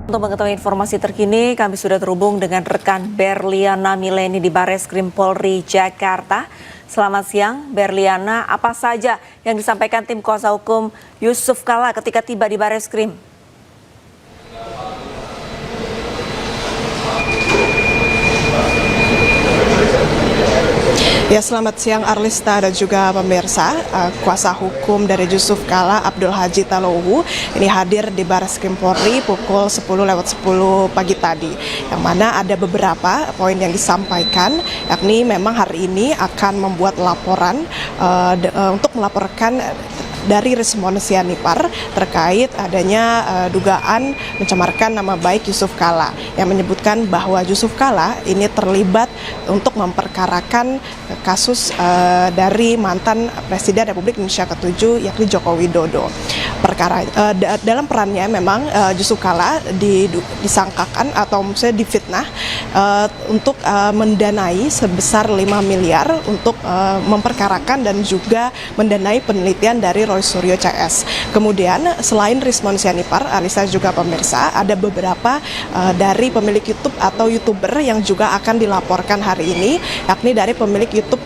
Untuk mengetahui informasi terkini, kami sudah terhubung dengan rekan Berliana Mileni di Bareskrim Polri Jakarta. Selamat siang, Berliana. Apa saja yang disampaikan tim kuasa hukum Yusuf Kalla ketika tiba di Bareskrim? Ya, selamat siang Arlista dan juga pemirsa. Kuasa hukum dari Yusuf Kalla, Abdul Haji Talohu, ini hadir di Bareskrim Polri pukul 10:10 pagi tadi. Yang mana ada beberapa poin yang disampaikan, yakni memang hari ini akan membuat laporan untuk melaporkan dari Rismon Sianipar terkait adanya dugaan mencemarkan nama baik Yusuf Kalla, yang menyebutkan bahwa Yusuf Kalla ini terlibat untuk memperkarakan kasus dari mantan Presiden Republik Indonesia ke-7 yakni Joko Widodo. Dalam perannya memang Yusuf Kalla disangkakan atau misalnya difitnah untuk mendanai sebesar 5 miliar untuk memperkarakan dan juga mendanai penelitian dari Roy Suryo CS. Kemudian selain Rismon Sianipar, Alisa juga pemirsa, ada beberapa dari pemilik YouTube atau YouTuber yang juga akan dilaporkan hari ini, yakni dari pemilik YouTube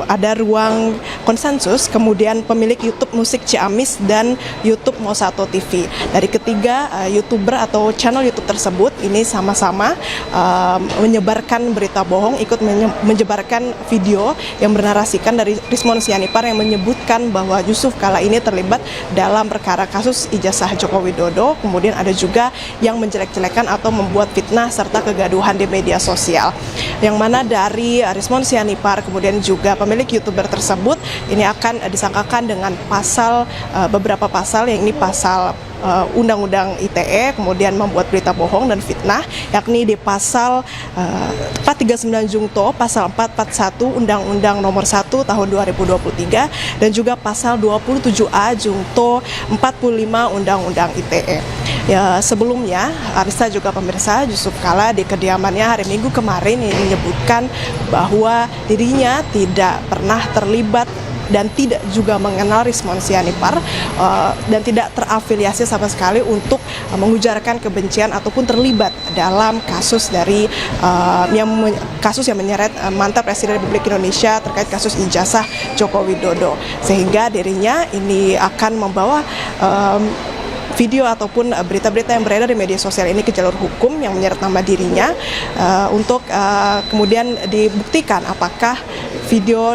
ada Ruang Konsensus, kemudian pemilik YouTube Musik Ciamis dan YouTube Mosato TV. Dari ketiga YouTuber atau channel YouTube tersebut ini sama-sama menyebarkan berita bohong, ikut menyebarkan video yang bernarasikan dari Rismon Sianipar yang menyebutkan bahwa Yusuf Kalla ini terlibat dalam perkara kasus ijazah Joko Widodo. Kemudian ada juga yang menjelek-jelekan atau membuat fitnah serta kegaduhan di media sosial. Yang mana dari Rismon Sianipar kemudian juga pemilik YouTuber tersebut ini akan disangkakan dengan beberapa pasal, yang ini pasal Undang-Undang ITE, kemudian membuat berita bohong dan fitnah, yakni di pasal 439 Jungto, pasal 441 Undang-Undang Nomor 1 Tahun 2023, dan juga pasal 27A Jungto 45 Undang-Undang ITE. Ya, sebelumnya Arista juga pemirsa, Yusuf Kalla di kediamannya hari Minggu kemarin ini menyebutkan bahwa dirinya tidak pernah terlibat dan tidak juga mengenal Rismon Sianipar dan tidak terafiliasi sama sekali untuk mengujarkan kebencian ataupun terlibat dalam kasus kasus yang menyeret mantan Presiden Republik Indonesia terkait kasus ijazah Joko Widodo, sehingga dirinya ini akan membawa video ataupun berita-berita yang beredar di media sosial ini ke jalur hukum yang menyeret nama dirinya untuk kemudian dibuktikan apakah video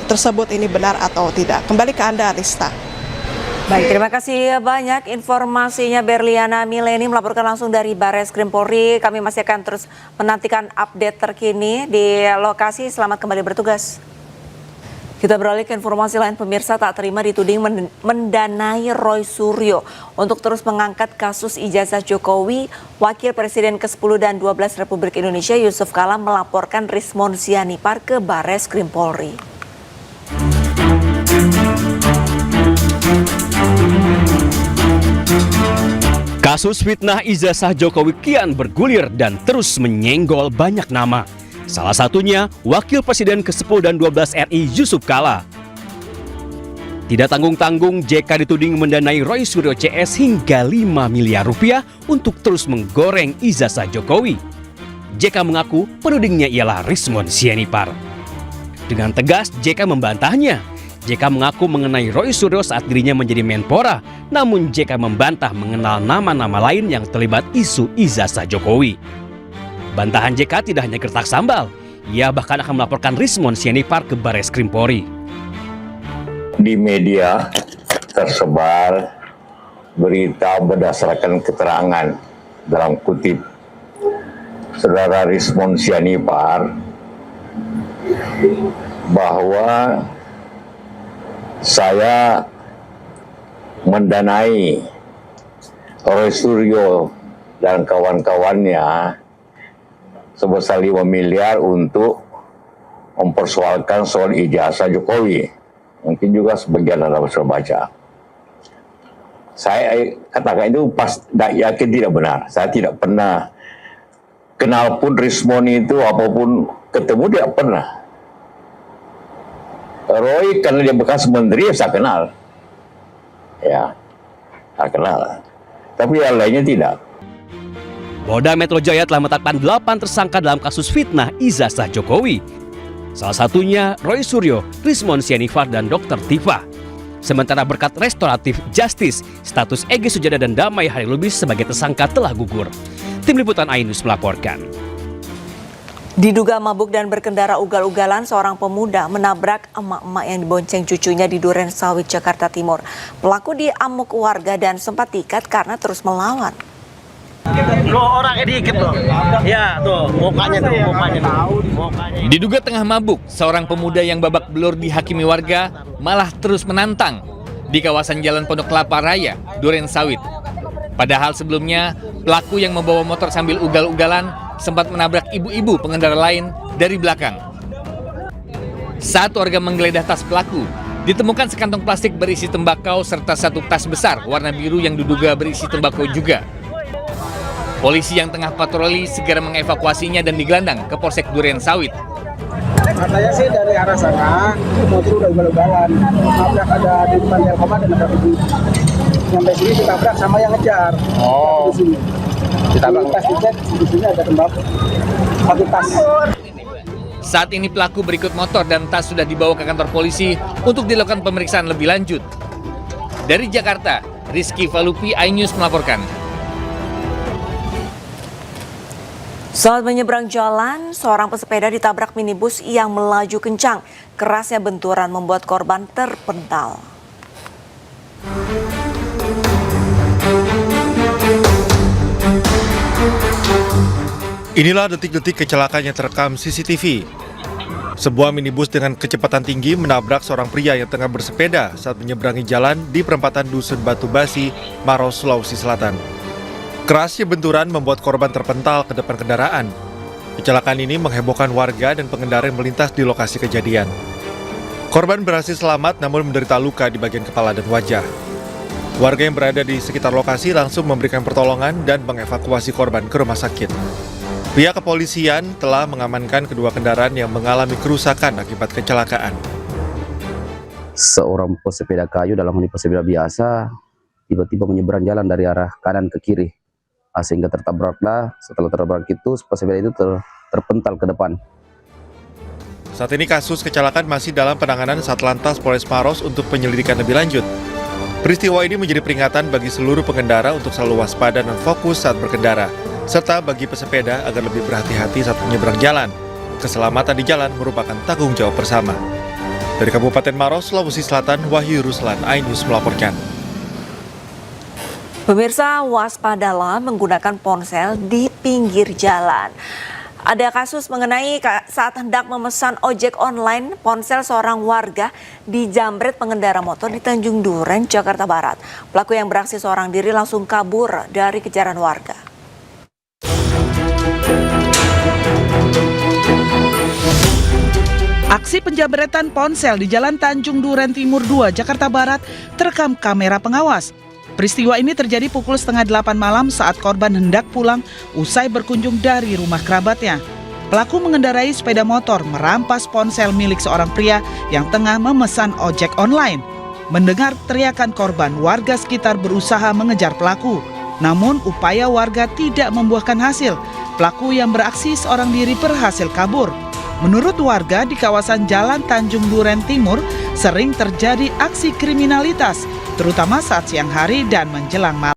tersebut ini benar atau tidak. Kembali ke Anda, Arista. Baik, terima kasih banyak informasinya Berliana Mileni melaporkan langsung dari Bareskrim Polri. Kami masih akan terus menantikan update terkini di lokasi. Selamat kembali bertugas. Kita beralih ke informasi lain, pemirsa. Tak terima dituding mendanai Roy Suryo untuk terus mengangkat kasus ijazah Jokowi, Wakil Presiden ke-10 dan 12 Republik Indonesia Yusuf Kalla melaporkan Rismon Sianipar ke Bareskrim Polri. Kasus fitnah ijazah Jokowi kian bergulir dan terus menyenggol banyak nama. Salah satunya Wakil Presiden ke-10 dan 12 RI Yusuf Kalla. Tidak tanggung-tanggung JK dituding mendanai Roy Suryo CS hingga 5 miliar rupiah untuk terus menggoreng ijazah Jokowi. JK mengaku penudingnya ialah Rismon Sianipar. Dengan tegas JK membantahnya. JK mengaku mengenai Roy Suryo saat dirinya menjadi Menpora, namun JK membantah mengenal nama-nama lain yang terlibat isu ijazah Jokowi. Bantahan JK tidak hanya gertak sambal, ia bahkan akan melaporkan Rismon Sianipar ke Bareskrim Polri. Di media tersebar berita berdasarkan keterangan dalam kutip Saudara Rismon Sianipar bahwa saya mendanai Roy Suryo dan kawan-kawannya sebesar 5 miliar untuk mempersoalkan soal ijazah Jokowi. Mungkin juga sebagian Anda sudah baca. Saya katakan itu yakin tidak benar. Saya tidak pernah kenal pun Rismon itu, apapun ketemu tidak pernah. Roy karena dia bekas menteri, saya kenal. Ya, saya kenal. tapi yang lainnya tidak. Polda Metro Jaya telah menetapkan 8 tersangka dalam kasus fitnah ijazah Jokowi. Salah satunya Roy Suryo, Rismon Sianifar, dan Dr. Tifa. Sementara berkat restoratif justice, status Egy Sujana dan Damai Hari Lubis sebagai tersangka telah gugur. Tim Liputan Ainus melaporkan. Diduga mabuk dan berkendara ugal-ugalan, seorang pemuda menabrak emak-emak yang dibonceng cucunya di Duren Sawit, Jakarta Timur. Pelaku diamuk warga dan sempat diikat karena terus melawan. Lo orangnya dikit loh. Ya tuh, mukanya. Diduga tengah mabuk, seorang pemuda yang babak belur dihakimi warga malah terus menantang di kawasan Jalan Pondok Kelapa Raya, Duren Sawit. Padahal sebelumnya, pelaku yang membawa motor sambil ugal-ugalan sempat menabrak ibu-ibu pengendara lain dari belakang. Saat warga menggeledah tas pelaku, ditemukan sekantong plastik berisi tembakau serta satu tas besar warna biru yang diduga berisi tembakau juga. Polisi yang tengah patroli segera mengevakuasinya dan digelandang ke Polsek Duren Sawit. Katanya sih dari arah sana, motor udah ugal-ugalan. Nabrak ada di depan Telkomar dan ada ibu. Sampai sini ditabrak sama yang ngejar. Oh. Di sini. Ditabrak tas dicek, di sini ada tembakau. Satu tas. Saat ini pelaku berikut motor dan tas sudah dibawa ke kantor polisi untuk dilakukan pemeriksaan lebih lanjut. Dari Jakarta, Rizky Falupi, iNews melaporkan. Saat menyeberang jalan, seorang pesepeda ditabrak minibus yang melaju kencang. Kerasnya benturan membuat korban terpental. Inilah detik-detik kecelakaan yang terekam CCTV. Sebuah minibus dengan kecepatan tinggi menabrak seorang pria yang tengah bersepeda saat menyeberangi jalan di perempatan Dusun Batu Basi, Maros, Sulawesi Selatan. Kerasnya benturan membuat korban terpental ke depan kendaraan. Kecelakaan ini menghebohkan warga dan pengendara yang melintas di lokasi kejadian. Korban berhasil selamat namun menderita luka di bagian kepala dan wajah. Warga yang berada di sekitar lokasi langsung memberikan pertolongan dan mengevakuasi korban ke rumah sakit. Pihak kepolisian telah mengamankan kedua kendaraan yang mengalami kerusakan akibat kecelakaan. Seorang pesepeda kayu dalam hal pesepeda biasa tiba-tiba menyeberang jalan dari arah kanan ke kiri. Sehingga tertabraklah. Setelah tertabrak itu pesepeda itu terpental ke depan. Saat ini kasus kecelakaan masih dalam penanganan Satlantas Polres Maros untuk penyelidikan lebih lanjut. Peristiwa ini menjadi peringatan bagi seluruh pengendara untuk selalu waspada dan fokus saat berkendara, serta bagi pesepeda agar lebih berhati-hati saat menyeberang jalan. Keselamatan di jalan merupakan tanggung jawab bersama. Dari Kabupaten Maros, Sulawesi Selatan, Wahyu Ruslan, iNews melaporkan. Pemirsa, waspadalah menggunakan ponsel di pinggir jalan. Ada kasus mengenai saat hendak memesan ojek online, ponsel seorang warga dijamret pengendara motor di Tanjung Duren, Jakarta Barat. Pelaku yang beraksi seorang diri langsung kabur dari kejaran warga. Aksi penjamretan ponsel di Jalan Tanjung Duren Timur 2, Jakarta Barat terekam kamera pengawas. Peristiwa ini terjadi pukul 7:30 malam saat korban hendak pulang usai berkunjung dari rumah kerabatnya. Pelaku mengendarai sepeda motor merampas ponsel milik seorang pria yang tengah memesan ojek online. Mendengar teriakan korban, warga sekitar berusaha mengejar pelaku. Namun upaya warga tidak membuahkan hasil. Pelaku yang beraksi seorang diri berhasil kabur. Menurut warga di kawasan Jalan Tanjung Duren Timur sering terjadi aksi kriminalitas, terutama saat siang hari dan menjelang malam.